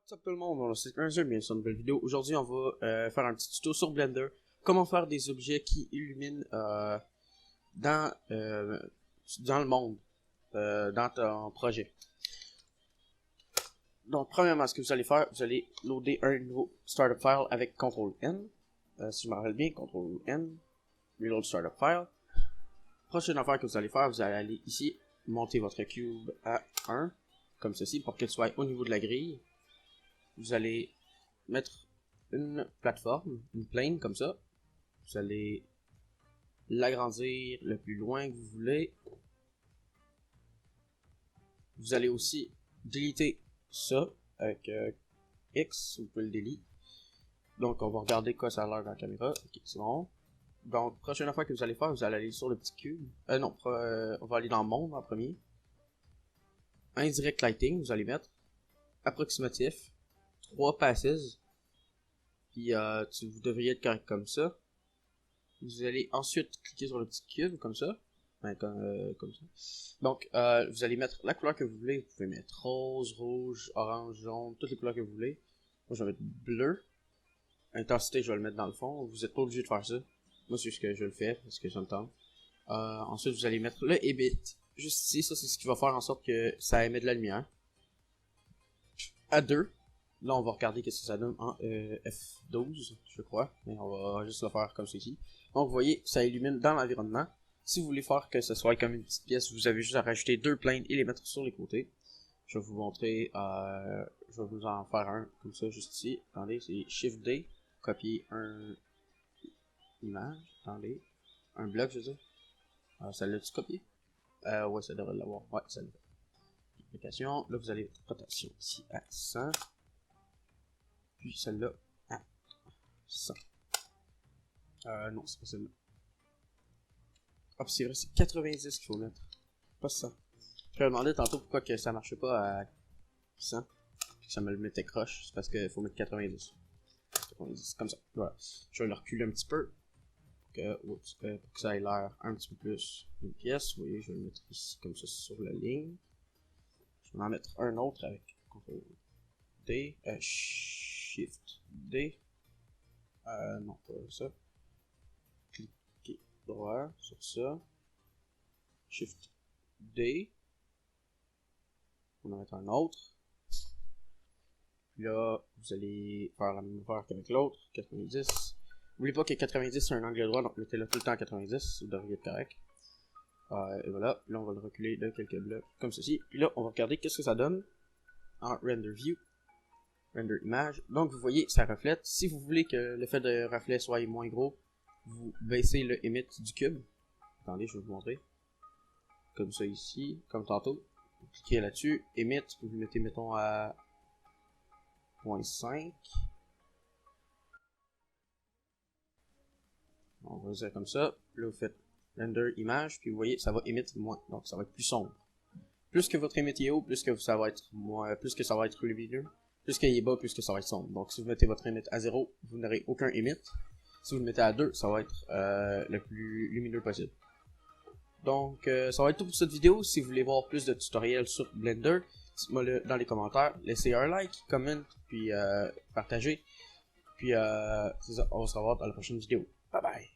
What's up tout le monde, c'est Crazer, bienvenue sur une nouvelle vidéo. Aujourd'hui on va faire un petit tuto sur Blender. Comment faire des objets qui illuminent dans le monde, dans ton projet. Donc premièrement, ce que vous allez faire, vous allez loader un nouveau startup file avec CTRL-N. Si je me rappelle bien, CTRL-N, reload startup file. Prochaine affaire que vous allez faire, vous allez aller ici, monter votre cube à 1, comme ceci, pour qu'elle soit au niveau de la grille. Vous allez mettre une plateforme, une plane comme ça. Vous allez l'agrandir le plus loin que vous voulez. Vous allez aussi déliter ça avec X, vous pouvez le delete. Donc on va regarder quoi ça a l'air dans la caméra. Ok, c'est bon. Donc prochaine fois que vous allez faire, vous allez aller sur le petit cube. On va aller dans monde en premier. Indirect lighting, vous allez mettre. Approximatif. 3 passes. Puis vous devriez être correct comme ça. Vous allez ensuite cliquer sur le petit cube comme ça. Comme ça. Donc vous allez mettre la couleur que vous voulez. Vous pouvez mettre rose, rouge, orange, jaune, toutes les couleurs que vous voulez. Moi je vais mettre bleu. Intensité je vais le mettre dans le fond. Vous n'êtes pas obligé de faire ça. Moi c'est ce que je le fais parce que j'aime tant. Ensuite vous allez mettre le Ebit. Juste ici, ça c'est ce qui va faire en sorte que ça émet de la lumière. À 2. Là, on va regarder qu'est-ce que ça donne en F12, je crois. Mais on va juste le faire comme ceci. Donc, vous voyez, ça illumine dans l'environnement. Si vous voulez faire que ce soit comme une petite pièce, vous avez juste à rajouter 2 planes et les mettre sur les côtés. Je vais vous montrer, je vais vous en faire un comme ça, juste ici. Attendez, c'est Shift D, copier un image. Attendez, un bloc, je veux dire. Ça l'a-tu copié? Ouais, ça devrait l'avoir. Ouais, ça l'a fait. Application, là, vous allez mettre rotation ici à 100. Puis celle-là à 100. Non, c'est pas celle-là. Hop, c'est vrai, c'est 90 qu'il faut mettre. Pas 100. Je me demandais tantôt pourquoi que ça marchait pas à 100. Que ça me le mettait croche. C'est parce qu'il faut mettre 90. 90, comme ça. Voilà. Je vais le reculer un petit peu. Pour que ça ait l'air un petit peu plus une pièce. Vous voyez, je vais le mettre ici, comme ça, sur la ligne. Je vais en mettre un autre avec CTRL D. Shift D. Non, pas ça. Cliquez droit sur ça. Shift D. On va en mettre un autre. Puis là, vous allez faire la même affaire qu'avec l'autre. 90. N'oubliez pas que 90 c'est un angle droit, donc mettez-le tout le temps à 90. Vous devriez être correct. Et voilà. Puis là, on va le reculer de quelques blocs comme ceci. Puis là, on va regarder qu'est-ce que ça donne en Render View. Render image. Donc vous voyez, ça reflète. Si vous voulez que le fait de reflet soit moins gros, vous baissez le emit du cube. Attendez, je vais vous montrer. Comme ça ici, comme tantôt. Vous cliquez là-dessus, emit, vous le mettez mettons à 0.5. On va dire comme ça. Là vous faites render image, puis vous voyez, ça va émettre moins. Donc ça va être plus sombre. Plus que votre emit est haut, plus que ça va être moins, plus que ça va être lumineux. Plus qu'il est bas, plus que ça va être sombre. Donc si vous mettez votre emit à 0, vous n'aurez aucun emit. Si vous le mettez à 2, ça va être le plus lumineux possible. Donc ça va être tout pour cette vidéo. Si vous voulez voir plus de tutoriels sur Blender, dites-moi dans les commentaires. Laissez un like, comment, puis partagez. Puis c'est ça, on va se revoir dans la prochaine vidéo. Bye bye.